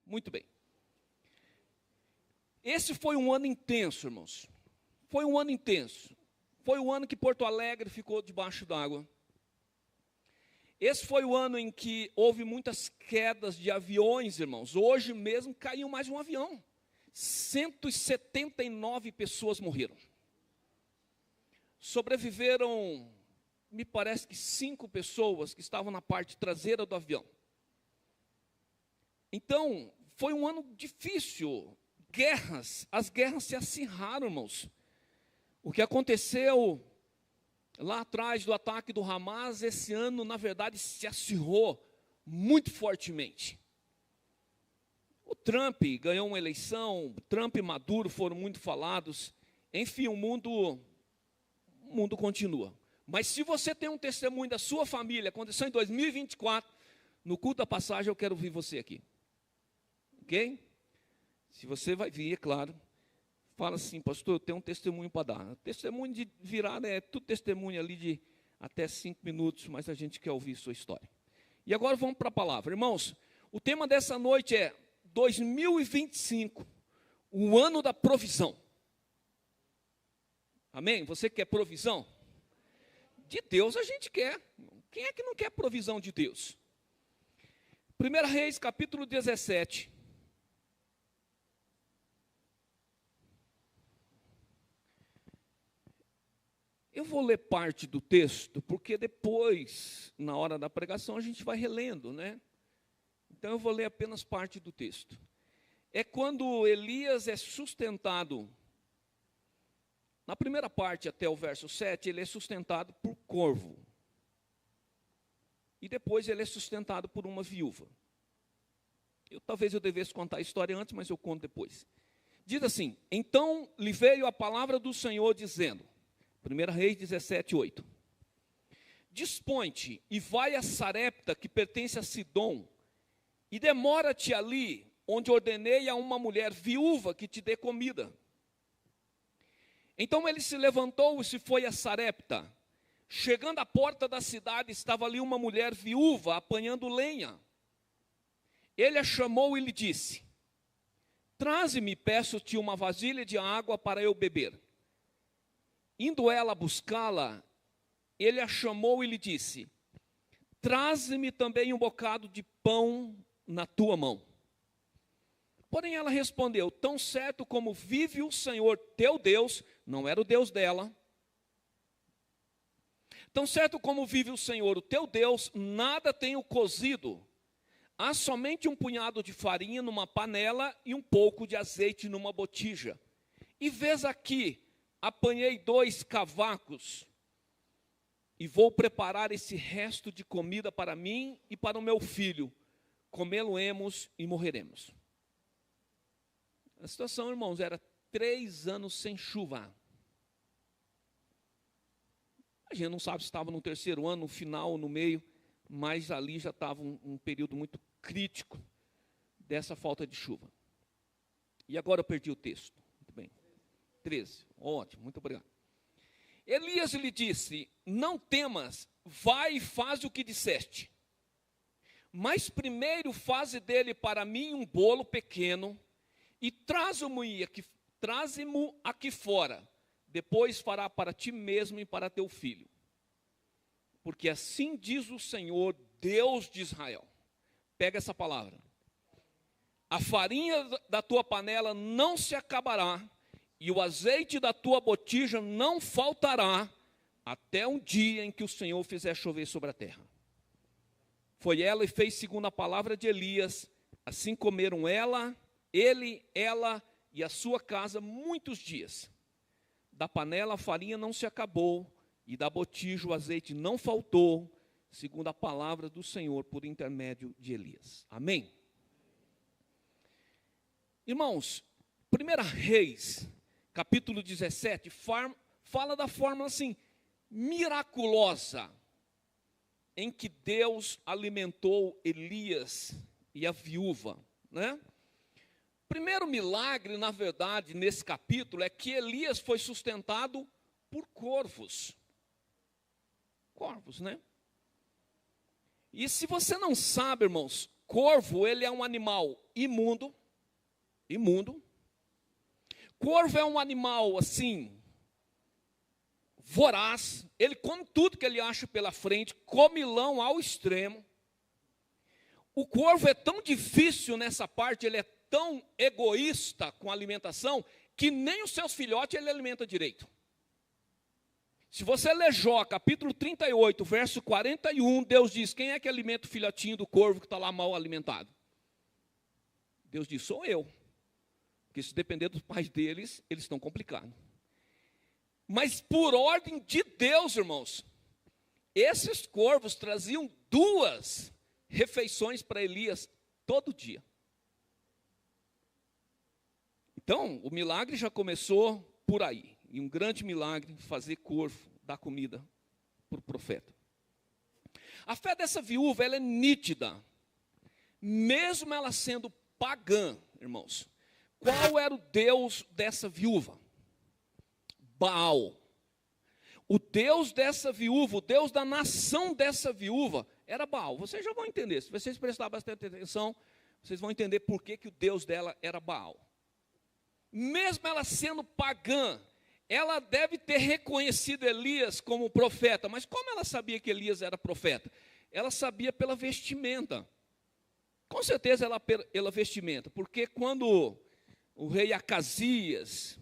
Muito bem. Esse foi um ano intenso, irmãos. Foi um ano intenso. Foi o ano que Porto Alegre ficou debaixo d'água. Esse foi o ano em que houve muitas quedas de aviões, irmãos. Hoje mesmo caiu mais um avião. 179 pessoas morreram. Sobreviveram, me parece que 5 pessoas que estavam na parte traseira do avião. Então, foi um ano difícil. As guerras se acirraram, irmãos. O que aconteceu lá atrás do ataque do Hamas, esse ano, na verdade, se acirrou muito fortemente. O Trump ganhou uma eleição, Trump e Maduro foram muito falados. Enfim, o mundo continua. Mas se você tem um testemunho da sua família, aconteceu em 2024, no culto da passagem eu quero ouvir você aqui. Ok? Se você vai vir, é claro, fala assim, pastor, eu tenho um testemunho para dar. Testemunho de virar é tudo testemunho ali de até 5 minutos, mas a gente quer ouvir sua história. E agora vamos para a palavra. Irmãos, o tema dessa noite é 2025, o ano da provisão. Amém? Você quer provisão? De Deus a gente quer. Quem é que não quer provisão de Deus? 1 Reis, capítulo 17. Eu vou ler parte do texto, porque depois, na hora da pregação, a gente vai relendo, né? Então eu vou ler apenas parte do texto. É quando Elias é sustentado, na primeira parte até o verso 7, ele é sustentado por corvo. E depois ele é sustentado por uma viúva. Talvez eu devesse contar a história antes, mas eu conto depois. Diz assim, então lhe veio a palavra do Senhor dizendo, 1 Reis 17, 8. Dispõe-te e vai a Sarepta, que pertence a Sidom, e demora-te ali, onde ordenei a uma mulher viúva que te dê comida. Então ele se levantou e se foi a Sarepta. Chegando à porta da cidade, estava ali uma mulher viúva, apanhando lenha. Ele a chamou e lhe disse, traze-me, peço-te, uma vasilha de água para eu beber. Indo ela buscá-la, ele a chamou e lhe disse, traze-me também um bocado de pão na tua mão. Porém ela respondeu, tão certo como vive o Senhor teu Deus, não era o Deus dela, tão certo como vive o Senhor o teu Deus, nada tenho cozido, há somente um punhado de farinha numa panela e um pouco de azeite numa botija. E vês aqui, apanhei 2 cavacos e vou preparar esse resto de comida para mim e para o meu filho. Comê-lo-emos e morreremos. A situação, irmãos, era 3 anos sem chuva. A gente não sabe se estava no 3º ano, no final ou no meio, mas ali já estava um período muito crítico dessa falta de chuva. E agora eu perdi o texto. Muito bem. 13. Ótimo, muito obrigado. Elias lhe disse, não temas, vai e faz o que disseste. Mas primeiro faze dele para mim um bolo pequeno e traze-mo aqui fora. Depois fará para ti mesmo e para teu filho. Porque assim diz o Senhor, Deus de Israel. Pega essa palavra. A farinha da tua panela não se acabará, e o azeite da tua botija não faltará, até um dia em que o Senhor fizer chover sobre a terra. Foi ela e fez segundo a palavra de Elias, assim comeram ele, ela e a sua casa muitos dias. Da panela a farinha não se acabou, e da botija o azeite não faltou, segundo a palavra do Senhor por intermédio de Elias. Amém? Irmãos, 1 Reis, capítulo 17, fala da forma assim, miraculosa, em que Deus alimentou Elias e a viúva, né? Primeiro milagre, na verdade, nesse capítulo, é que Elias foi sustentado por corvos. Corvos, né? E se você não sabe, irmãos, corvo, ele é um animal imundo. Corvo é um animal, assim, voraz. Ele come tudo que ele acha pela frente, comilão ao extremo. O corvo é tão difícil nessa parte, ele é tão egoísta com a alimentação, que nem os seus filhotes ele alimenta direito. Se você ler Jó, capítulo 38, verso 41, Deus diz, quem é que alimenta o filhotinho do corvo que está lá mal alimentado? Deus diz, sou eu. Porque se depender dos pais deles, eles estão complicados. Mas por ordem de Deus, irmãos, esses corvos traziam 2 refeições para Elias todo dia. Então, o milagre já começou por aí. E um grande milagre, fazer corvo, dar comida para o profeta. A fé dessa viúva, ela é nítida. Mesmo ela sendo pagã, irmãos. Qual era o Deus dessa viúva? Baal. O Deus dessa viúva, o Deus da nação dessa viúva, era Baal. Vocês já vão entender. Se vocês prestarem bastante atenção, vocês vão entender por que o Deus dela era Baal. Mesmo ela sendo pagã, ela deve ter reconhecido Elias como profeta. Mas como ela sabia que Elias era profeta? Ela sabia pela vestimenta. Com certeza ela pela vestimenta. Porque quando o rei Acasias,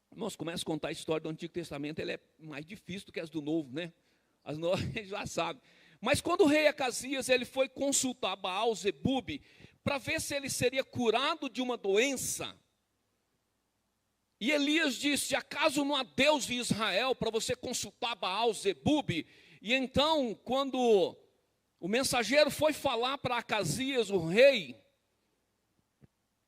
irmãos, começa a contar a história do Antigo Testamento, ele é mais difícil do que as do Novo, né? As novas a gente já sabe. Mas quando o rei Acasias, ele foi consultar Baal, Zebub, para ver se ele seria curado de uma doença. E Elias disse, acaso não há Deus em Israel para você consultar Baal, Zebub? E então, quando o mensageiro foi falar para Acasias, o rei,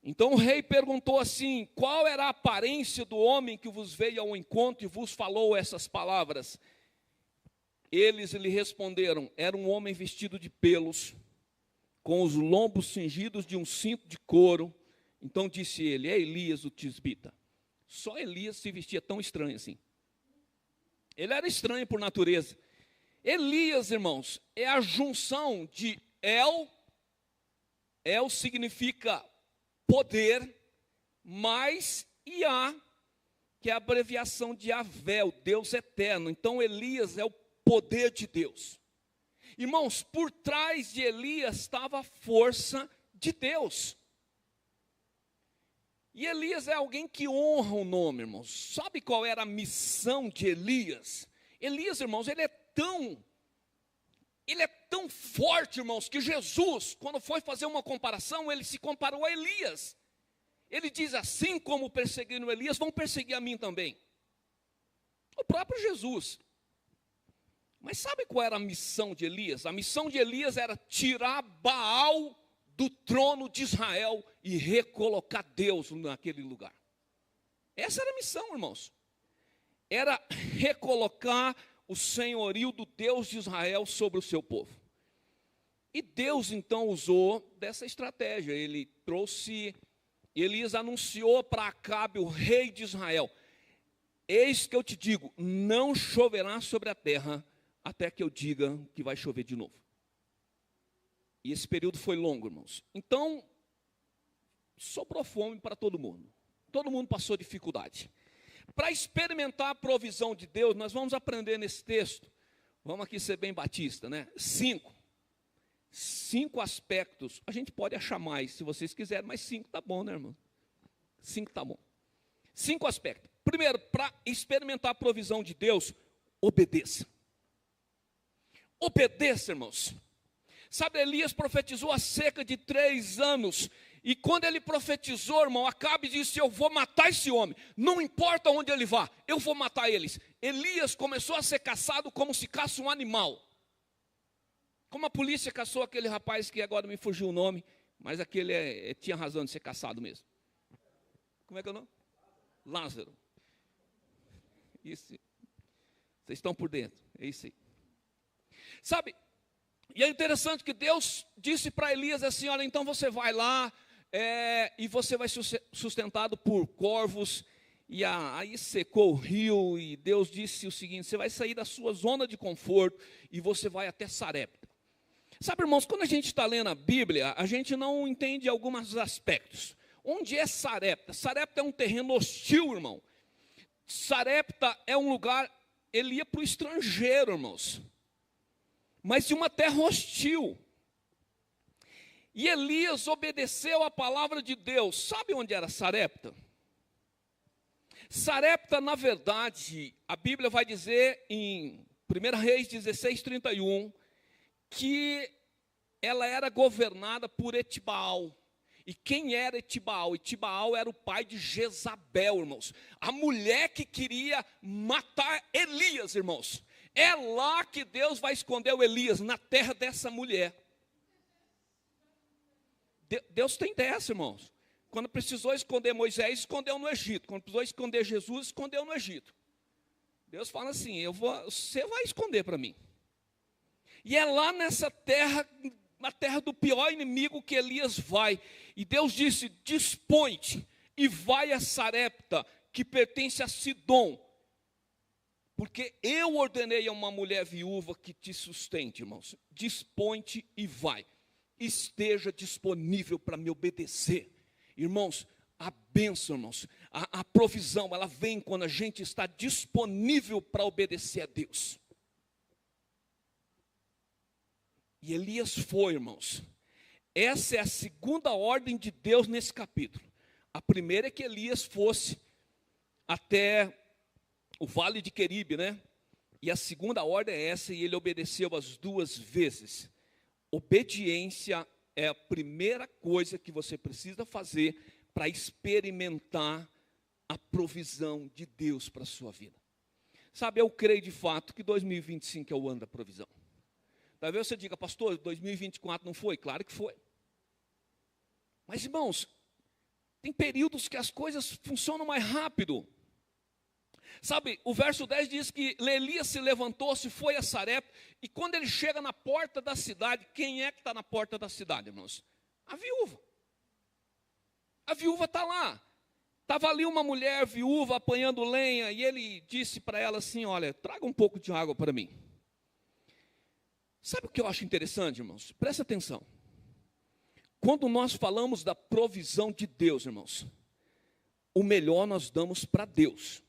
então o rei perguntou assim, qual era a aparência do homem que vos veio ao encontro e vos falou essas palavras? Eles lhe responderam, era um homem vestido de pelos, com os lombos cingidos de um cinto de couro. Então disse ele, é Elias o tisbita. Só Elias se vestia tão estranho assim. Ele era estranho por natureza. Elias, irmãos, é a junção de El significa poder, mais Iá, que é a abreviação de Yahvé, o Deus eterno. Então Elias é o poder de Deus. Irmãos, por trás de Elias estava a força de Deus. E Elias é alguém que honra o nome, irmãos. Sabe qual era a missão de Elias? Elias, irmãos, ele é tão forte, irmãos, que Jesus, quando foi fazer uma comparação, ele se comparou a Elias. Ele diz, assim como perseguiram Elias, vão perseguir a mim também. O próprio Jesus. Mas sabe qual era a missão de Elias? A missão de Elias era tirar Baal do trono de Israel e recolocar Deus naquele lugar. Essa era a missão, irmãos. Era recolocar o senhorio do Deus de Israel sobre o seu povo. E Deus então usou dessa estratégia. Elias anunciou para Acabe, o rei de Israel, eis que eu te digo, não choverá sobre a terra, até que eu diga que vai chover de novo. E esse período foi longo, irmãos. Então, sobrou fome para todo mundo. Todo mundo passou dificuldade. Para experimentar a provisão de Deus, nós vamos aprender nesse texto, vamos aqui ser bem batista, né? 5 aspectos. A gente pode achar mais, se vocês quiserem, mas 5 tá bom, né, irmão? 5 tá bom. 5 aspectos. Primeiro, para experimentar a provisão de Deus, obedeça. Obedeça, irmãos. Sabe, Elias profetizou há cerca de 3 anos. E quando ele profetizou, irmão, Acabe disse, eu vou matar esse homem. Não importa onde ele vá, eu vou matar eles. Elias começou a ser caçado como se caça um animal. Como a polícia caçou aquele rapaz que agora me fugiu o nome, mas aquele tinha razão de ser caçado mesmo. Como é que é o nome? Lázaro. Isso. Vocês estão por dentro, é isso aí. Sabe, e é interessante que Deus disse para Elias assim, olha, então você vai lá e você vai ser sustentado por corvos. E aí secou o rio e Deus disse o seguinte, você vai sair da sua zona de conforto e você vai até Sarepta. Sabe, irmãos, quando a gente está lendo a Bíblia, a gente não entende alguns aspectos. Onde é Sarepta? Sarepta é um terreno hostil, irmão. Sarepta é um lugar, ele ia para o estrangeiro, irmãos. Mas de uma terra hostil. E Elias obedeceu a palavra de Deus. Sabe onde era Sarepta? Sarepta, na verdade, a Bíblia vai dizer em 1 Reis 16:31, que ela era governada por Etibaal. E quem era Etibaal? Etibaal era o pai de Jezabel, irmãos. A mulher que queria matar Elias, irmãos. É lá que Deus vai esconder o Elias, na terra dessa mulher. Deus tem dessa, irmãos. Quando precisou esconder Moisés, escondeu no Egito. Quando precisou esconder Jesus, escondeu no Egito. Deus fala assim, você vai esconder para mim. E é lá nessa terra, na terra do pior inimigo, que Elias vai. E Deus disse, dispõe-te e vai a Sarepta, que pertence a Sidom. Porque eu ordenei a uma mulher viúva que te sustente, irmãos. Dispõe-te e vai. Esteja disponível para me obedecer. Irmãos, a bênção, irmãos, a provisão, ela vem quando a gente está disponível para obedecer a Deus. E Elias foi, irmãos. Essa é a segunda ordem de Deus nesse capítulo. A primeira é que Elias fosse até o vale de Queribe, né? E a segunda ordem é essa, e ele obedeceu as duas vezes. Obediência é a primeira coisa que você precisa fazer para experimentar a provisão de Deus para a sua vida. Sabe, eu creio de fato que 2025 é o ano da provisão. Talvez você diga, pastor, 2024 não foi? Claro que foi. Mas, irmãos, tem períodos que as coisas funcionam mais rápido. Sabe, o verso 10 diz que Elias se levantou-se, foi a Sarepta, e quando ele chega na porta da cidade, quem é que está na porta da cidade, irmãos? A viúva. A viúva está lá. Estava ali uma mulher viúva apanhando lenha, e ele disse para ela assim, olha, traga um pouco de água para mim. Sabe o que eu acho interessante, irmãos? Presta atenção. Quando nós falamos da provisão de Deus, irmãos, o melhor nós damos para Deus.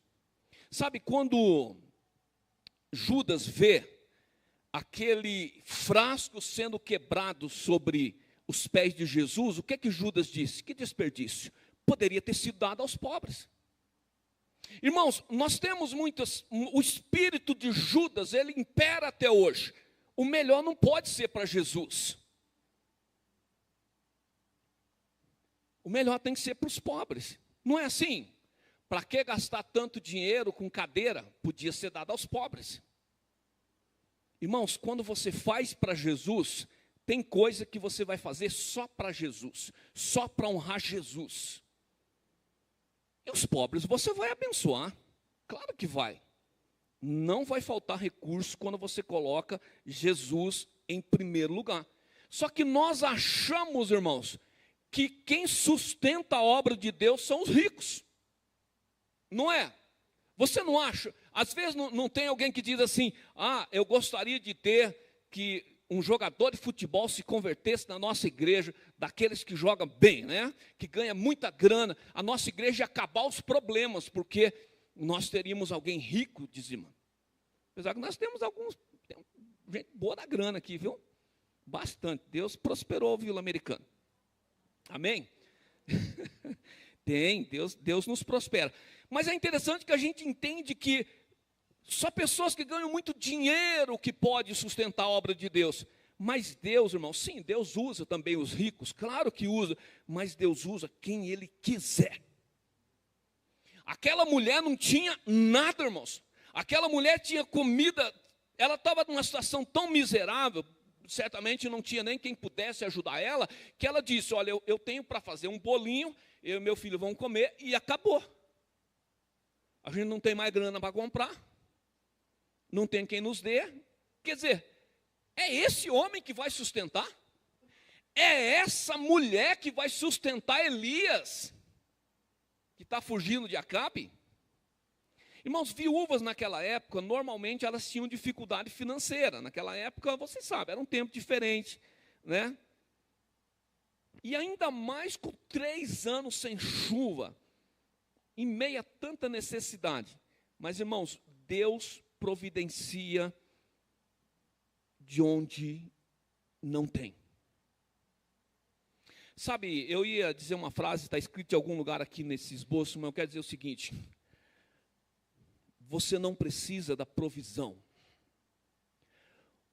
Sabe, quando Judas vê aquele frasco sendo quebrado sobre os pés de Jesus, o que é que Judas disse? Que desperdício. Poderia ter sido dado aos pobres. Irmãos, nós temos o espírito de Judas, ele impera até hoje. O melhor não pode ser para Jesus. O melhor tem que ser para os pobres. Não é assim? Para que gastar tanto dinheiro com cadeira? Podia ser dado aos pobres. Irmãos, quando você faz para Jesus, tem coisa que você vai fazer só para Jesus, só para honrar Jesus. E os pobres você vai abençoar, claro que vai. Não vai faltar recurso quando você coloca Jesus em primeiro lugar. Só que nós achamos, irmãos, que quem sustenta a obra de Deus são os ricos. Não é? Você não acha? Às vezes não tem alguém que diz assim, eu gostaria de ter que um jogador de futebol se convertesse na nossa igreja, daqueles que jogam bem, né? Que ganha muita grana, a nossa igreja ia acabar os problemas, porque nós teríamos alguém rico, dizima. Apesar que nós temos gente boa da grana aqui, viu? Bastante. Deus prosperou o Vila Americana. Amém? Tem, Deus nos prospera. Mas é interessante que a gente entende que só pessoas que ganham muito dinheiro que podem sustentar a obra de Deus. Mas Deus, irmão, sim, Deus usa também os ricos, claro que usa, mas Deus usa quem Ele quiser. Aquela mulher não tinha nada, irmãos. Aquela mulher tinha comida, ela estava numa situação tão miserável, certamente não tinha nem quem pudesse ajudar ela, que ela disse, olha, eu tenho para fazer um bolinho, eu e meu filho vão comer, e acabou. A gente não tem mais grana para comprar, não tem quem nos dê. Quer dizer, é esse homem que vai sustentar? É essa mulher que vai sustentar Elias, que está fugindo de Acabe? Irmãos, viúvas naquela época, normalmente elas tinham dificuldade financeira. Naquela época, vocês sabem, era um tempo diferente, né? E ainda mais com 3 anos sem chuva, em meio a tanta necessidade. Mas, irmãos, Deus providencia de onde não tem. Sabe, eu ia dizer uma frase, está escrita em algum lugar aqui nesse esboço, mas eu quero dizer o seguinte: você não precisa da provisão,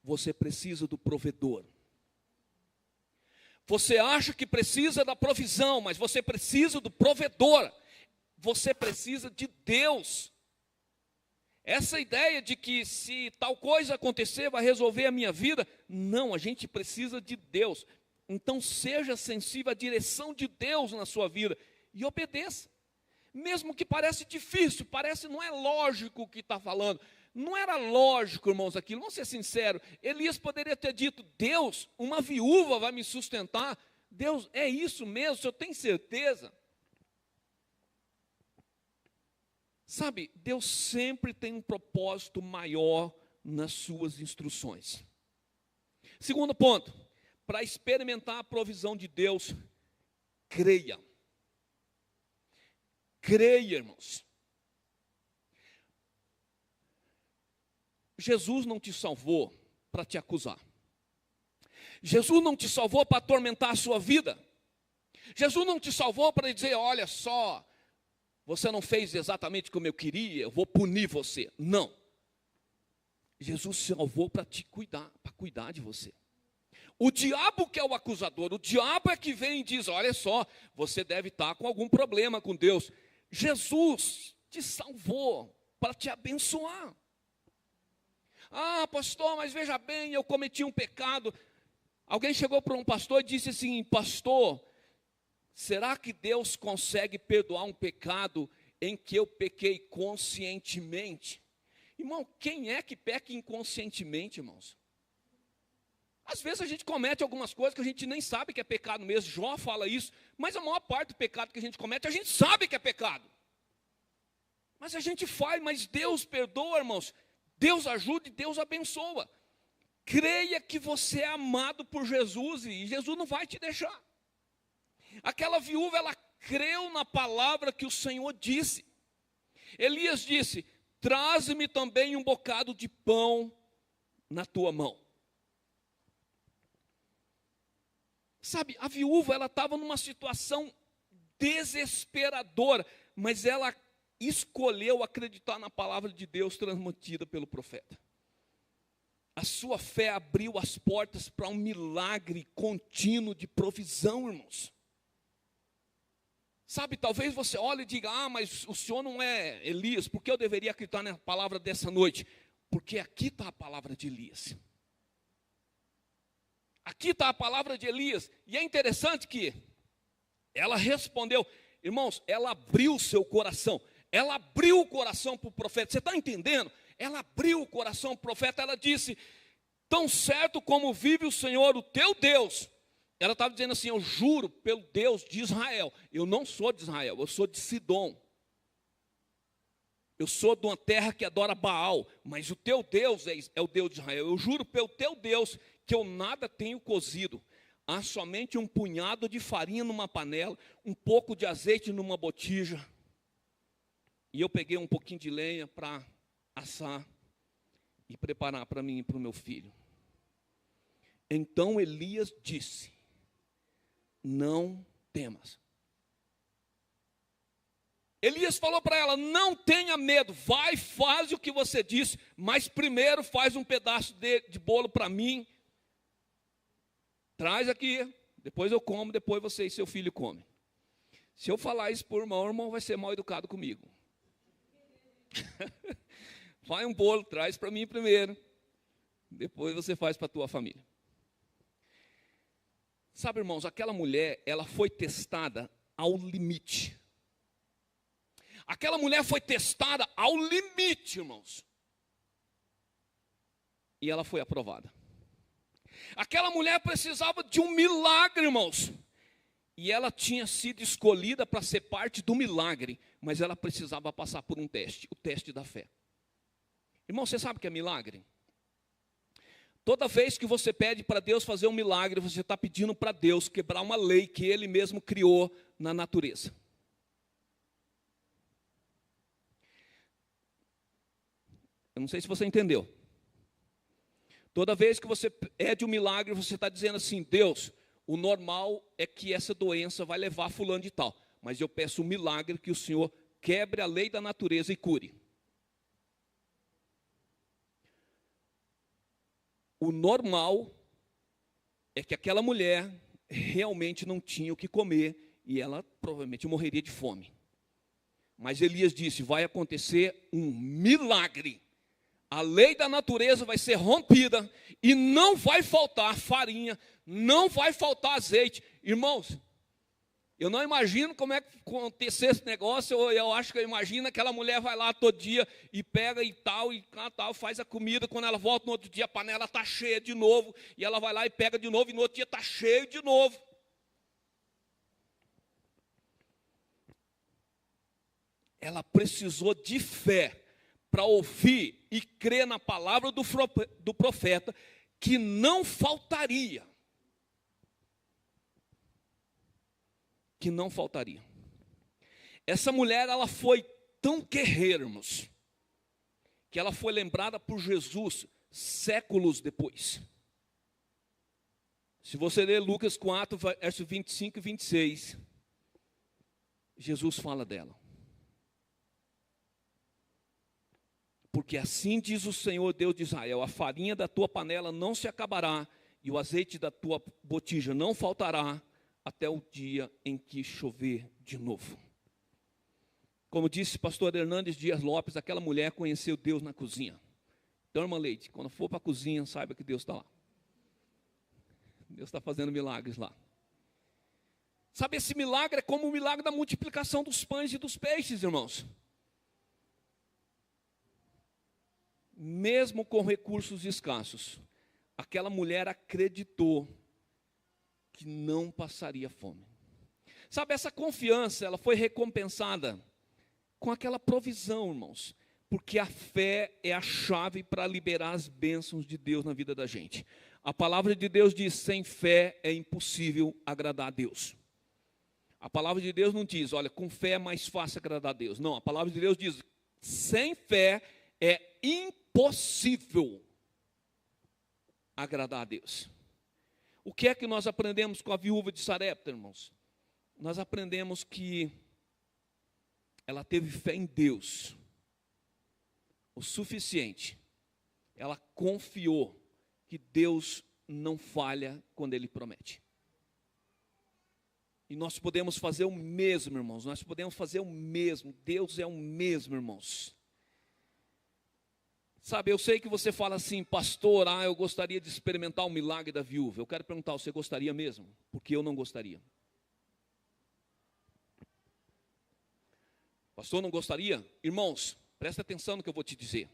você precisa do provedor. Você acha que precisa da provisão, mas você precisa do provedor. Você precisa de Deus. Essa ideia de que se tal coisa acontecer, vai resolver a minha vida. Não, a gente precisa de Deus. Então seja sensível à direção de Deus na sua vida e obedeça. Mesmo que parece difícil, não é lógico o que está falando. Não era lógico, irmãos, aquilo. Vamos ser sinceros. Elias poderia ter dito: Deus, uma viúva vai me sustentar. Deus, é isso mesmo, o senhor tem certeza? Sabe, Deus sempre tem um propósito maior nas suas instruções. Segundo ponto, para experimentar a provisão de Deus, creia. Creia, irmãos. Jesus não te salvou para te acusar. Jesus não te salvou para atormentar a sua vida. Jesus não te salvou para dizer: olha só, você não fez exatamente como eu queria, eu vou punir você. Não. Jesus salvou para te cuidar, para cuidar de você. O diabo que é o acusador, o diabo é que vem e diz: olha só, você deve estar com algum problema com Deus. Jesus te salvou para te abençoar. Ah, pastor, mas veja bem, eu cometi um pecado. Alguém chegou para um pastor e disse assim: pastor, será que Deus consegue perdoar um pecado em que eu pequei conscientemente? Irmão, quem é que peca inconscientemente, irmãos? Às vezes a gente comete algumas coisas que a gente nem sabe que é pecado mesmo. Jó fala isso, mas a maior parte do pecado que a gente comete, a gente sabe que é pecado. Mas a gente faz, mas Deus perdoa, irmãos. Deus ajuda e Deus abençoa. Creia que você é amado por Jesus e Jesus não vai te deixar. Aquela viúva, ela creu na palavra que o Senhor disse. Elias disse: traze-me também um bocado de pão na tua mão. Sabe, a viúva, ela estava numa situação desesperadora, mas ela escolheu acreditar na palavra de Deus transmitida pelo profeta. A sua fé abriu as portas para um milagre contínuo de provisão, irmãos. Sabe, talvez você olhe e diga: ah, mas o senhor não é Elias, por que eu deveria acreditar na palavra dessa noite? Porque aqui está a palavra de Elias. Aqui está a palavra de Elias. E é interessante que ela respondeu, irmãos, ela abriu o seu coração. Ela abriu o coração para o profeta. Você está entendendo? Ela abriu o coração para o profeta. Ela disse: tão certo como vive o Senhor, o teu Deus. Ela estava dizendo assim: eu juro pelo Deus de Israel. Eu não sou de Israel, eu sou de Sidom. Eu sou de uma terra que adora Baal, mas o teu Deus é o Deus de Israel. Eu juro pelo teu Deus que eu nada tenho cozido. Há somente um punhado de farinha numa panela, um pouco de azeite numa botija. E eu peguei um pouquinho de lenha para assar e preparar para mim e para o meu filho. Então Elias disse: não temas. Elias falou para ela: não tenha medo, vai, faz o que você disse, mas primeiro faz um pedaço de bolo para mim. Traz aqui, depois eu como, depois você e seu filho comem. Se eu falar isso para o irmão vai ser mal educado comigo. Vai um bolo, traz para mim primeiro, depois você faz para a tua família. Sabe, irmãos, aquela mulher, ela foi testada ao limite. Aquela mulher foi testada ao limite, irmãos. E ela foi aprovada. Aquela mulher precisava de um milagre, irmãos. E ela tinha sido escolhida para ser parte do milagre, mas ela precisava passar por um teste, o teste da fé. Irmão, você sabe o que é milagre? Toda vez que você pede para Deus fazer um milagre, você está pedindo para Deus quebrar uma lei que Ele mesmo criou na natureza. Eu não sei se você entendeu. Toda vez que você pede um milagre, você está dizendo assim: Deus, o normal é que essa doença vai levar fulano de tal, mas eu peço um milagre que o Senhor quebre a lei da natureza e cure. O normal é que aquela mulher realmente não tinha o que comer e ela provavelmente morreria de fome. Mas Elias disse: vai acontecer um milagre. A lei da natureza vai ser rompida e não vai faltar farinha, não vai faltar azeite. Irmãos, eu não imagino como é que acontecer esse negócio. Eu acho que eu imagino aquela mulher vai lá todo dia e pega e tal, faz a comida. Quando ela volta no outro dia, a panela está cheia de novo. E ela vai lá e pega de novo, e no outro dia está cheio de novo. Ela precisou de fé para ouvir e crer na palavra do profeta, que não faltaria. Que não faltaria. Essa mulher, ela foi tão guerreira, irmãos, que ela foi lembrada por Jesus séculos depois. Se você ler Lucas 4, versos 25 e 26, Jesus fala dela. Porque assim diz o Senhor Deus de Israel: a farinha da tua panela não se acabará, e o azeite da tua botija não faltará, até o dia em que chover de novo. Como disse pastor Hernandes Dias Lopes, aquela mulher conheceu Deus na cozinha. Então, irmã Leite, quando for para a cozinha, saiba que Deus está lá. Deus está fazendo milagres lá. Sabe, esse milagre é como o milagre da multiplicação dos pães e dos peixes, irmãos. Mesmo com recursos escassos, aquela mulher acreditou que não passaria fome. Sabe, essa confiança, ela foi recompensada com aquela provisão, irmãos. Porque a fé é a chave para liberar as bênçãos de Deus na vida da gente. A palavra de Deus diz: sem fé é impossível agradar a Deus. A palavra de Deus não diz: olha, com fé é mais fácil agradar a Deus. Não, a palavra de Deus diz: sem fé é impossível agradar a Deus. O que é que nós aprendemos com a viúva de Sarepta, irmãos? Nós aprendemos que ela teve fé em Deus o suficiente. Ela confiou que Deus não falha quando Ele promete. E nós podemos fazer o mesmo, irmãos. Nós podemos fazer o mesmo. Deus é o mesmo, irmãos. Sabe, eu sei que você fala assim: pastor, eu gostaria de experimentar o milagre da viúva. Eu quero perguntar: você gostaria mesmo? Porque eu não gostaria. Pastor, não gostaria? Irmãos, presta atenção no que eu vou te dizer.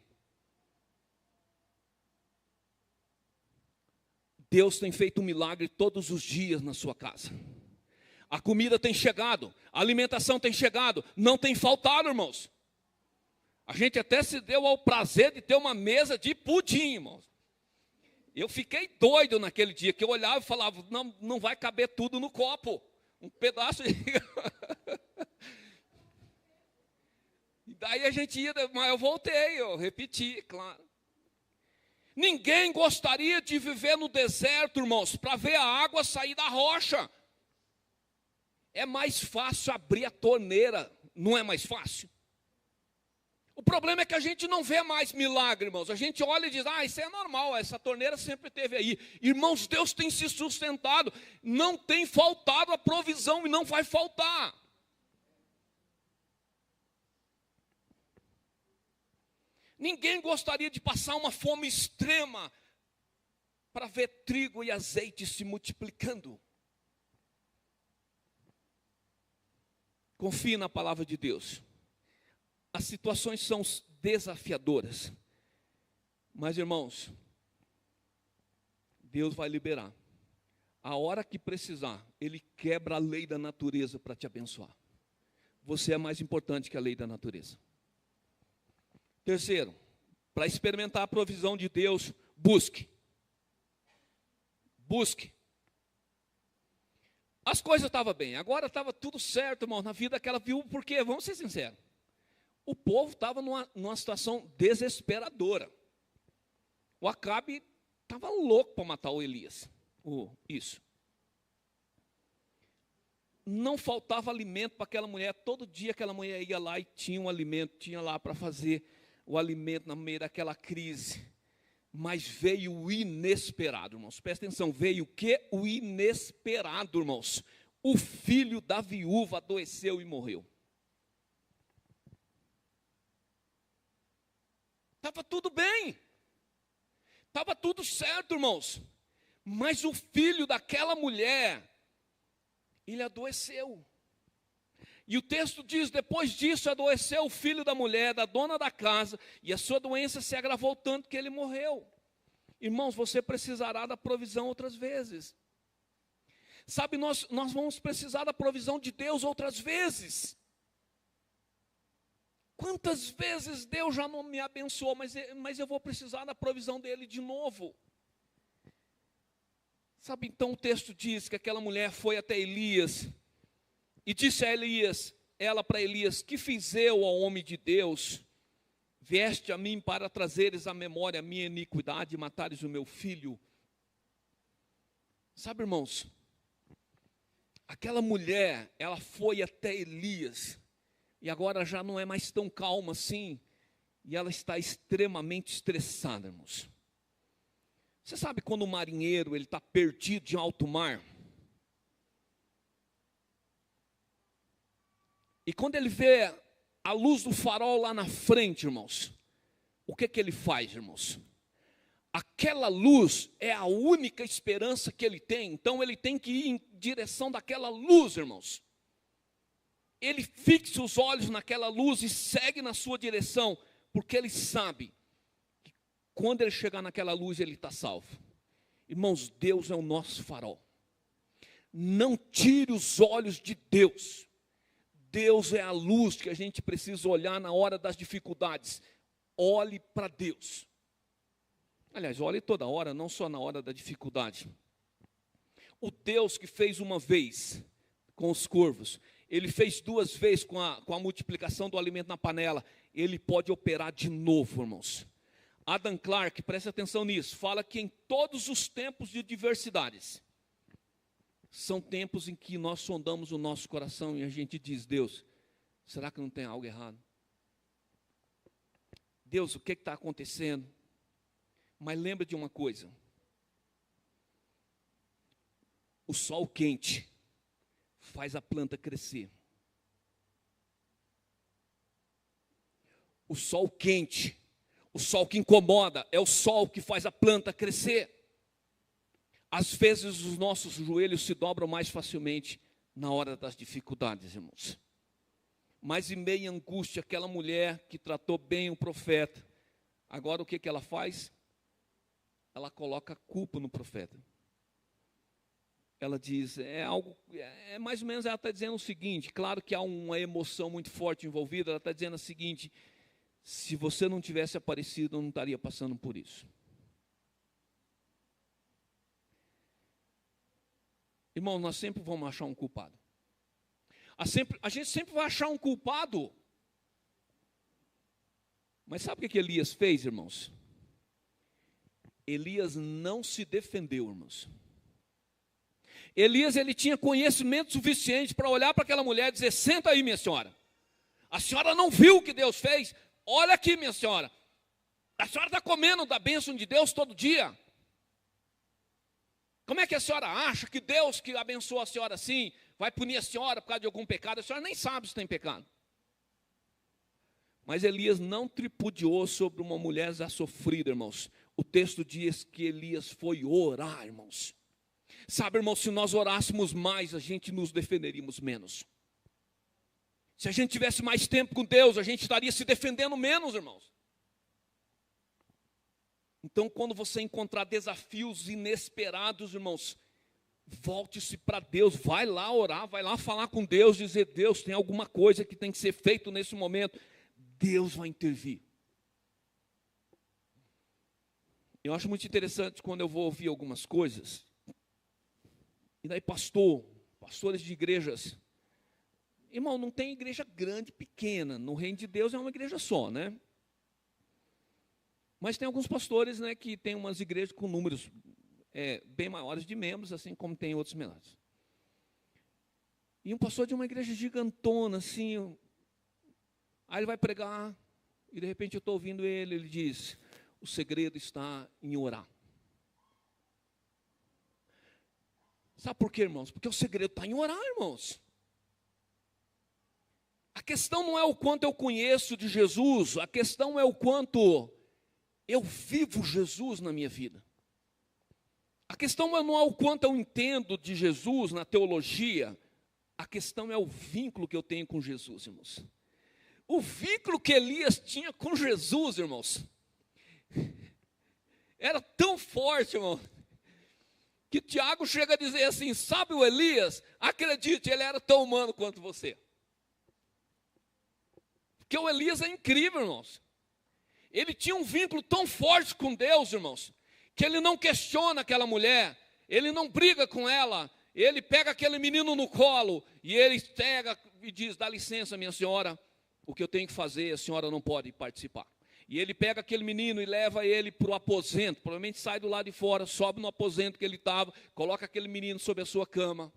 Deus tem feito um milagre todos os dias na sua casa. A comida tem chegado, a alimentação tem chegado, não tem faltado, irmãos. A gente até se deu ao prazer de ter uma mesa de pudim, irmãos. Eu fiquei doido naquele dia, que eu olhava e falava: não vai caber tudo no copo. Um pedaço de... E daí a gente ia, mas eu voltei, eu repeti, claro. Ninguém gostaria de viver no deserto, irmãos, para ver a água sair da rocha. É mais fácil abrir a torneira, não é mais fácil? O problema é que a gente não vê mais milagre, irmãos. A gente olha e diz: isso é normal, essa torneira sempre esteve aí. Irmãos, Deus tem se sustentado, não tem faltado a provisão e não vai faltar. Ninguém gostaria de passar uma fome extrema para ver trigo e azeite se multiplicando. Confie na palavra de Deus. As situações são desafiadoras, mas, irmãos, Deus vai liberar. a hora que precisar, Ele quebra a lei da natureza para te abençoar. Você é mais importante que a lei da natureza. Terceiro, para experimentar a provisão de Deus, busque. Busque. As coisas estavam bem, agora estava tudo certo, irmão, na vida daquela viúva, porque, vamos ser sinceros, o povo estava numa situação desesperadora. O Acabe estava louco para matar o Elias. Isso. Não faltava alimento para aquela mulher, todo dia aquela mulher ia lá e tinha um alimento, tinha lá para fazer o alimento no meio daquela crise. Mas veio o inesperado, irmãos. Presta atenção, veio o quê? O inesperado, irmãos. O filho da viúva adoeceu e morreu. Estava tudo bem. Estava tudo certo, irmãos. Mas o filho daquela mulher, ele adoeceu. E o texto diz, depois disso adoeceu o filho da mulher, da dona da casa, e a sua doença se agravou tanto que ele morreu. Irmãos, você precisará da provisão outras vezes. Sabe, nós vamos precisar da provisão de Deus outras vezes. Quantas vezes Deus já não me abençoou, mas eu vou precisar da provisão dele de novo. Sabe, então o texto diz que aquela mulher foi até Elias, e disse a Elias, ela para Elias, que fiz eu ao homem de Deus? Vieste a mim para trazeres à memória a minha iniquidade e matares o meu filho. Sabe, irmãos, aquela mulher, ela foi até Elias, e agora já não é mais tão calma assim, e ela está extremamente estressada, irmãos. Você sabe quando o marinheiro ele está perdido em alto mar? E quando ele vê a luz do farol lá na frente, irmãos, o que ele faz, irmãos? Aquela luz é a única esperança que ele tem, então ele tem que ir em direção daquela luz, irmãos. Ele fixa os olhos naquela luz e segue na sua direção, porque ele sabe que quando ele chegar naquela luz, ele está salvo. Irmãos, Deus é o nosso farol. Não tire os olhos de Deus. Deus é a luz que a gente precisa olhar na hora das dificuldades. Olhe para Deus. Aliás, olhe toda hora, não só na hora da dificuldade. O Deus que fez uma vez com os corvos, ele fez duas vezes com a multiplicação do alimento na panela, ele pode operar de novo, irmãos. Adam Clarke, preste atenção nisso, fala que em todos os tempos de diversidades, são tempos em que nós sondamos o nosso coração e a gente diz, Deus, será que não tem algo errado? Deus, o que está acontecendo? Mas lembra de uma coisa, o sol quente faz a planta crescer. O sol quente, o sol que incomoda, é o sol que faz a planta crescer. Às vezes os nossos joelhos se dobram mais facilmente na hora das dificuldades, irmãos. Mas em meio à angústia, aquela mulher que tratou bem o profeta, agora o que ela faz? Ela coloca a culpa no profeta. Ela diz, mais ou menos ela está dizendo o seguinte, claro que há uma emoção muito forte envolvida, ela está dizendo o seguinte, se você não tivesse aparecido, eu não estaria passando por isso. Irmão, nós sempre vamos achar um culpado. A gente sempre vai achar um culpado. Mas sabe o que Elias fez, irmãos? Elias não se defendeu, irmãos. Elias, ele tinha conhecimento suficiente para olhar para aquela mulher e dizer, senta aí, minha senhora. A senhora não viu o que Deus fez? Olha aqui, minha senhora. A senhora está comendo da bênção de Deus todo dia? Como é que a senhora acha que Deus que abençoa a senhora assim, vai punir a senhora por causa de algum pecado? A senhora nem sabe se tem pecado. Mas Elias não tripudiou sobre uma mulher já sofrida, irmãos. O texto diz que Elias foi orar, irmãos. Sabe, irmãos, se nós orássemos mais, a gente nos defenderíamos menos. Se a gente tivesse mais tempo com Deus, a gente estaria se defendendo menos, irmãos. Então, quando você encontrar desafios inesperados, irmãos, Volte-se para Deus, vai lá orar, vai lá falar com Deus, dizer: Deus, tem alguma coisa que tem que ser feito nesse momento. Deus vai intervir. Eu acho muito interessante quando eu vou ouvir algumas coisas, e daí pastores de igrejas, irmão, não tem igreja grande, pequena, no reino de Deus é uma igreja só, né? Mas tem alguns pastores, né, que tem umas igrejas com números bem maiores de membros, assim como tem outros menores. E um pastor de uma igreja gigantona, assim, aí ele vai pregar, e de repente eu estou ouvindo ele diz: o segredo está em orar. Sabe por quê, irmãos? Porque o segredo está em orar, irmãos. A questão não é o quanto eu conheço de Jesus, a questão é o quanto eu vivo Jesus na minha vida. A questão não é o quanto eu entendo de Jesus na teologia, a questão é o vínculo que eu tenho com Jesus, irmãos. O vínculo que Elias tinha com Jesus, irmãos, era tão forte, irmão, que Tiago chega a dizer assim: sabe o Elias? Acredite, ele era tão humano quanto você. Porque o Elias é incrível, irmãos. Ele tinha um vínculo tão forte com Deus, irmãos, que ele não questiona aquela mulher, ele não briga com ela, ele pega aquele menino no colo, e ele pega e diz: dá licença, minha senhora, o que eu tenho que fazer, a senhora não pode participar. E ele pega aquele menino e leva ele para o aposento, provavelmente sai do lado de fora, sobe no aposento que ele estava, coloca aquele menino sobre a sua cama.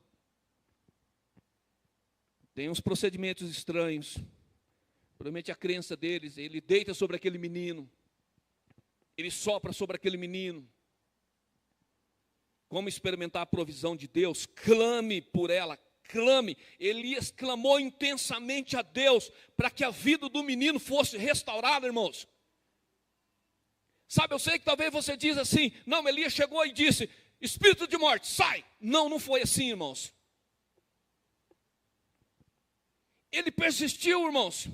Tem uns procedimentos estranhos, provavelmente a crença deles, ele deita sobre aquele menino, ele sopra sobre aquele menino. Como experimentar a provisão de Deus? Clame por ela, clame. Elias clamou intensamente a Deus para que a vida do menino fosse restaurada, irmãos. Sabe, eu sei que talvez você diz assim: não, Elias chegou e disse: espírito de morte, sai. Não, não foi assim, irmãos. Ele persistiu, irmãos.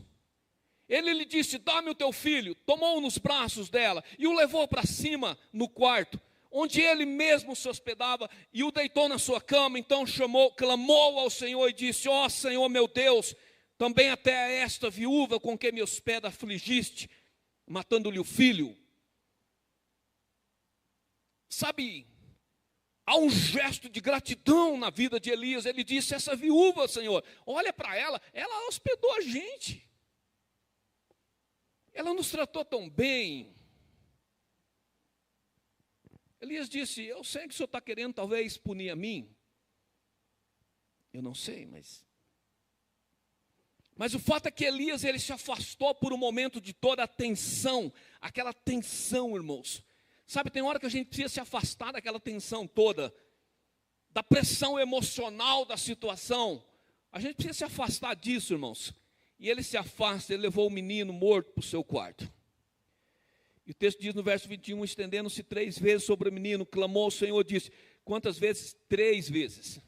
Ele lhe disse: dá-me o teu filho. Tomou-o nos braços dela e o levou para cima no quarto, onde ele mesmo se hospedava, e o deitou na sua cama. Então clamou ao Senhor e disse: ó Senhor meu Deus, também até esta viúva com que me hospeda afligiste, matando-lhe o filho. Sabe, há um gesto de gratidão na vida de Elias. Ele disse: essa viúva, Senhor, olha para ela hospedou a gente, ela nos tratou tão bem. Elias disse: eu sei que o senhor está querendo talvez punir a mim, eu não sei, mas o fato é que Elias, ele se afastou por um momento de toda a tensão, aquela tensão, irmãos. Sabe, tem hora que a gente precisa se afastar daquela tensão toda, da pressão emocional da situação. A gente precisa se afastar disso, irmãos. E ele se afasta, ele levou o menino morto para o seu quarto. E o texto diz no verso 21, estendendo-se 3 vezes sobre o menino, clamou ao Senhor, disse: quantas vezes? 3 vezes.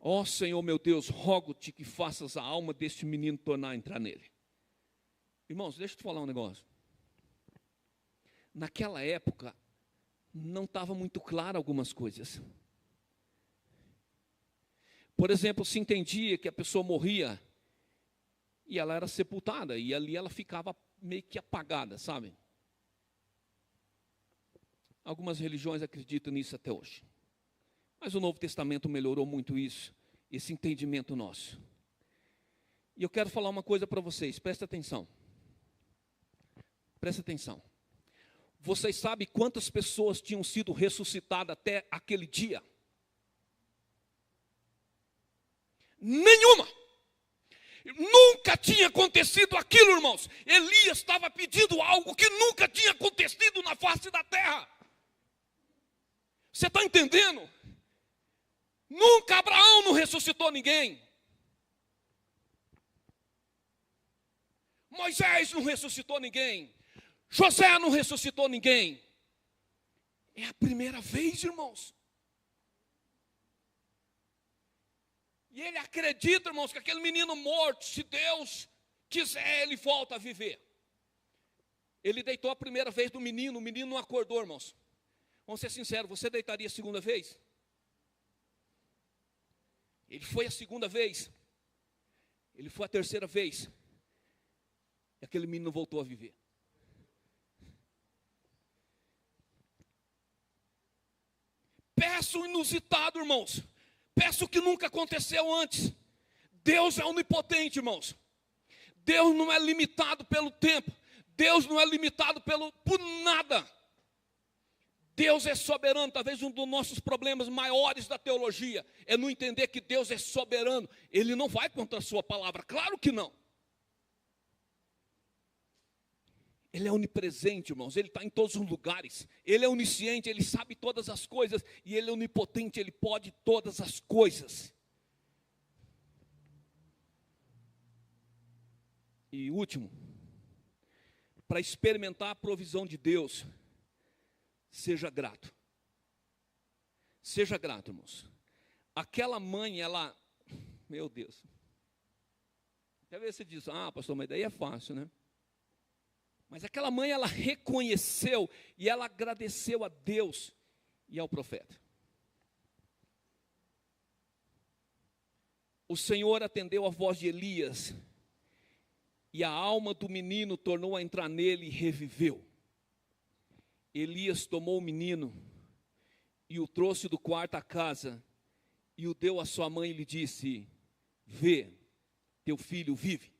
Ó Senhor meu Deus, rogo-te que faças a alma deste menino tornar a entrar nele. Irmãos, deixa eu te falar um negócio. Naquela época, não estava muito claro algumas coisas. Por exemplo, se entendia que a pessoa morria e ela era sepultada, e ali ela ficava meio que apagada, sabe? Algumas religiões acreditam nisso até hoje. Mas o Novo Testamento melhorou muito isso, esse entendimento nosso. E eu quero falar uma coisa para vocês, presta atenção. Presta atenção. Vocês sabem quantas pessoas tinham sido ressuscitadas até aquele dia? Nenhuma. Nunca tinha acontecido aquilo, irmãos. Elias estava pedindo algo que nunca tinha acontecido na face da terra. Você está entendendo? Nunca Abraão não ressuscitou ninguém. Moisés não ressuscitou ninguém. José não ressuscitou ninguém. É a primeira vez, irmãos. E ele acredita, irmãos, que aquele menino morto, se Deus quiser, ele volta a viver. Ele deitou a primeira vez do menino, o menino não acordou, irmãos. Vamos ser sinceros, você deitaria a segunda vez? Ele foi a segunda vez. Ele foi a terceira vez. E aquele menino voltou a viver. Peço o inusitado, irmãos. Peço o que nunca aconteceu antes. Deus é onipotente, irmãos. Deus não é limitado pelo tempo. Deus não é limitado por nada. Deus é soberano. Talvez um dos nossos problemas maiores da teologia é não entender que Deus é soberano. Ele não vai contra a sua palavra, claro que não. Ele é onipresente, irmãos, ele está em todos os lugares. Ele é onisciente, ele sabe todas as coisas. E ele é onipotente, ele pode todas as coisas. E último, para experimentar a provisão de Deus, seja grato. Seja grato, irmãos. Aquela mãe, ela, meu Deus. Até vezes você diz, pastor, mas daí é fácil, né? Mas aquela mãe, ela reconheceu e ela agradeceu a Deus e ao profeta. O Senhor atendeu a voz de Elias e a alma do menino tornou a entrar nele e reviveu. Elias tomou o menino e o trouxe do quarto à casa e o deu à sua mãe e lhe disse: vê, teu filho vive.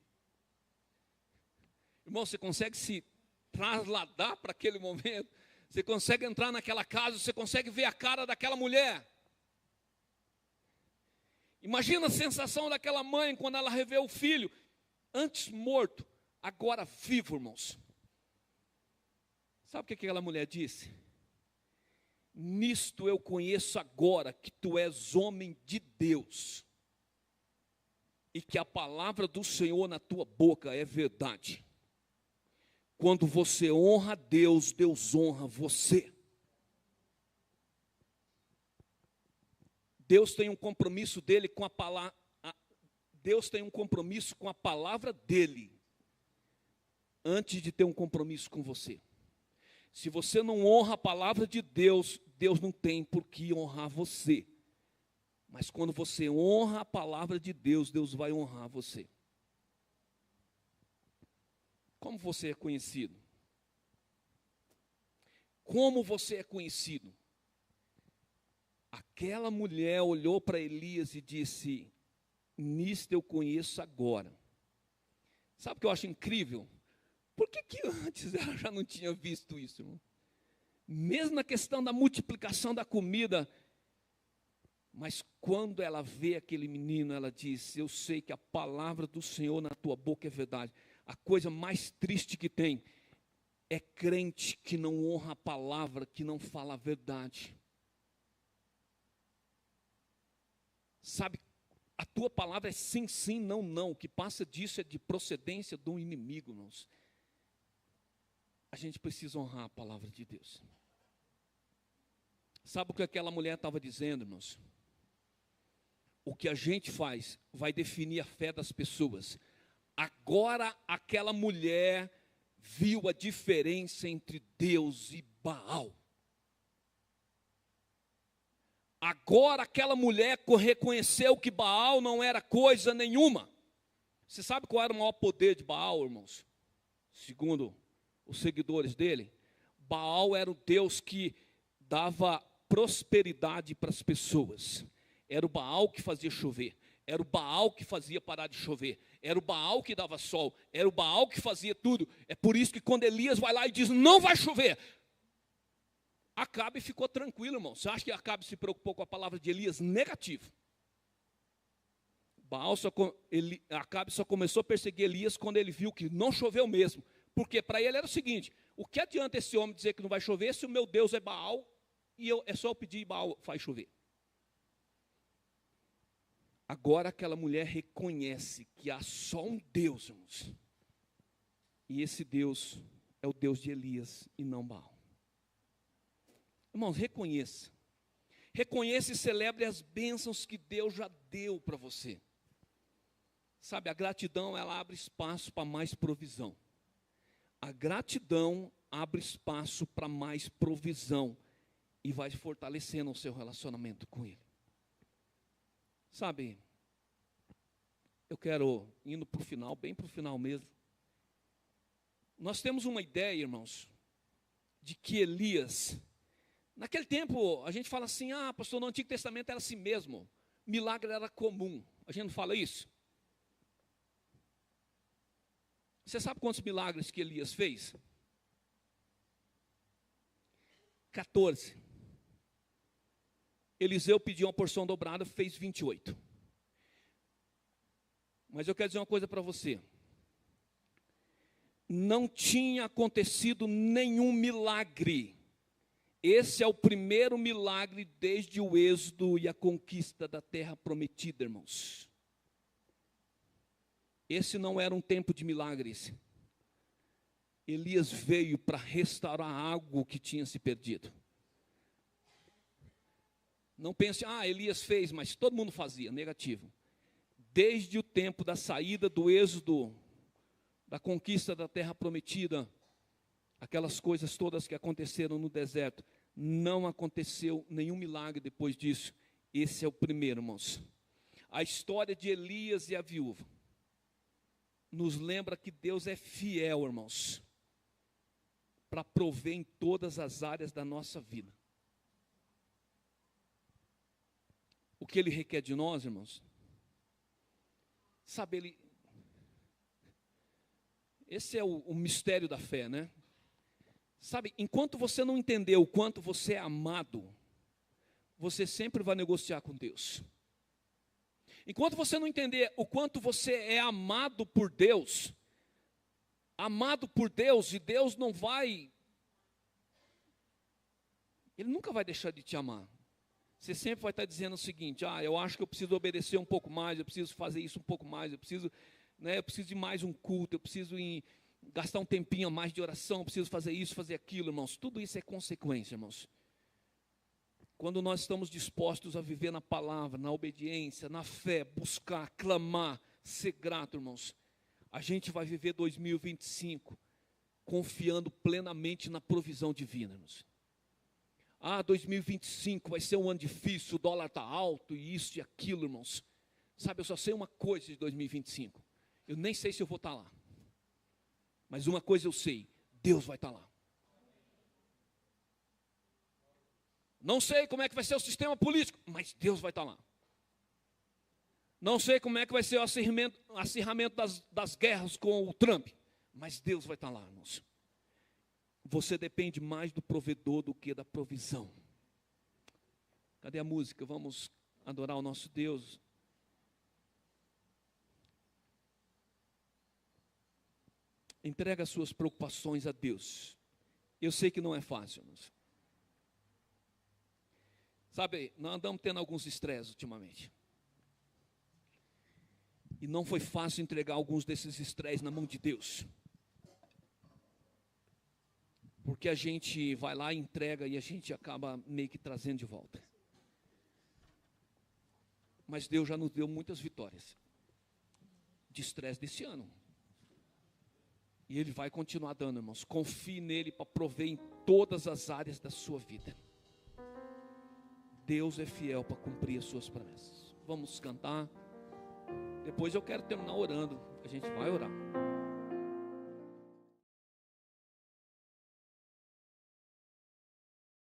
Irmão, você consegue se trasladar para aquele momento? Você consegue entrar naquela casa, você consegue ver a cara daquela mulher? Imagina a sensação daquela mãe quando ela revê o filho, antes morto, agora vivo, irmãos. Sabe o que aquela mulher disse? Nisto eu conheço agora que tu és homem de Deus, e que a palavra do Senhor na tua boca é verdade. Quando você honra a Deus, Deus honra você. Deus tem um compromisso dele com a palavra. Deus tem um compromisso com a palavra dele, antes de ter um compromisso com você. Se você não honra a palavra de Deus, Deus não tem por que honrar você. Mas quando você honra a palavra de Deus, Deus vai honrar você. Como você é conhecido? Como você é conhecido? Aquela mulher olhou para Elias e disse: nisto eu conheço agora. Sabe o que eu acho incrível? Por que antes ela já não tinha visto isso, irmão? Mesmo na questão da multiplicação da comida, mas quando ela vê aquele menino, ela diz: eu sei que a palavra do Senhor na tua boca é verdade. A coisa mais triste que tem é crente que não honra a palavra, que não fala a verdade. Sabe, a tua palavra é sim, sim, não, não. O que passa disso é de procedência do inimigo, irmãos. A gente precisa honrar a palavra de Deus. Sabe o que aquela mulher estava dizendo, irmãos? O que a gente faz vai definir a fé das pessoas. Agora aquela mulher viu a diferença entre Deus e Baal. Agora aquela mulher reconheceu que Baal não era coisa nenhuma. Você sabe qual era o maior poder de Baal, irmãos? Segundo os seguidores dele, Baal era o Deus que dava prosperidade para as pessoas. Era o Baal que fazia chover. Era o Baal que fazia parar de chover. Era o Baal que dava sol. Era o Baal que fazia tudo. É por isso que quando Elias vai lá e diz: não vai chover, Acabe ficou tranquilo, irmão. Você acha que Acabe se preocupou com a palavra de Elias? Negativo. Acabe só começou a perseguir Elias quando ele viu que não choveu mesmo. Porque para ele era o seguinte: o que adianta esse homem dizer que não vai chover se o meu Deus é Baal e é só eu pedir e Baal faz chover? Agora aquela mulher reconhece que há só um Deus, irmãos. E esse Deus é o Deus de Elias e não Baal. Irmãos, reconheça. Reconheça e celebre as bênçãos que Deus já deu para você. Sabe, a gratidão, ela abre espaço para mais provisão. A gratidão abre espaço para mais provisão. e vai fortalecendo o seu relacionamento com Ele. Sabe, eu quero, indo para o final, bem para o final mesmo, nós temos uma ideia, irmãos, de que Elias, naquele tempo, a gente fala assim, pastor, no Antigo Testamento era assim mesmo, milagre era comum, a gente não fala isso? Você sabe quantos milagres que Elias fez? 14. Eliseu pediu uma porção dobrada, fez 28. Mas eu quero dizer uma coisa para você. Não tinha acontecido nenhum milagre. Esse é o primeiro milagre desde o êxodo e a conquista da terra prometida, irmãos. Esse não era um tempo de milagres. Elias veio para restaurar algo que tinha se perdido. Não pense, Elias fez, mas todo mundo fazia, negativo. Desde o tempo da saída do êxodo, da conquista da terra prometida, aquelas coisas todas que aconteceram no deserto, não aconteceu nenhum milagre depois disso. Esse é o primeiro, irmãos. A história de Elias e a viúva nos lembra que Deus é fiel, irmãos, para prover em todas as áreas da nossa vida. O que Ele requer de nós, irmãos? Sabe, esse é o mistério da fé, né? Sabe, enquanto você não entender o quanto você é amado, você sempre vai negociar com Deus. Enquanto você não entender o quanto você é amado por Deus, e Deus não vai, Ele nunca vai deixar de te amar. Você sempre vai estar dizendo o seguinte, eu acho que eu preciso obedecer um pouco mais, eu preciso fazer isso um pouco mais, eu preciso de mais um culto, eu preciso gastar um tempinho a mais de oração, eu preciso fazer isso, fazer aquilo, irmãos. Tudo isso é consequência, irmãos. Quando nós estamos dispostos a viver na palavra, na obediência, na fé, buscar, clamar, ser grato, irmãos, a gente vai viver 2025 confiando plenamente na provisão divina, irmãos. 2025 vai ser um ano difícil, o dólar está alto, e isso e aquilo, irmãos. Sabe, eu só sei uma coisa de 2025. Eu nem sei se eu vou estar lá. Mas uma coisa eu sei, Deus vai estar lá. Não sei como é que vai ser o sistema político, mas Deus vai estar lá. Não sei como é que vai ser o acirramento das guerras com o Trump, mas Deus vai estar lá, irmãos. Você depende mais do provedor do que da provisão. Cadê a música? Vamos adorar o nosso Deus. Entrega as suas preocupações a Deus. Eu sei que não é fácil, irmãos. Sabe, nós andamos tendo alguns estresses ultimamente. E não foi fácil entregar alguns desses estresses na mão de Deus. Porque a gente vai lá e entrega e a gente acaba meio que trazendo de volta. Mas Deus já nos deu muitas vitórias de estresse desse ano. E Ele vai continuar dando, irmãos. Confie nele para prover em todas as áreas da sua vida. Deus é fiel para cumprir as suas promessas. Vamos cantar. Depois eu quero terminar orando. A gente vai orar.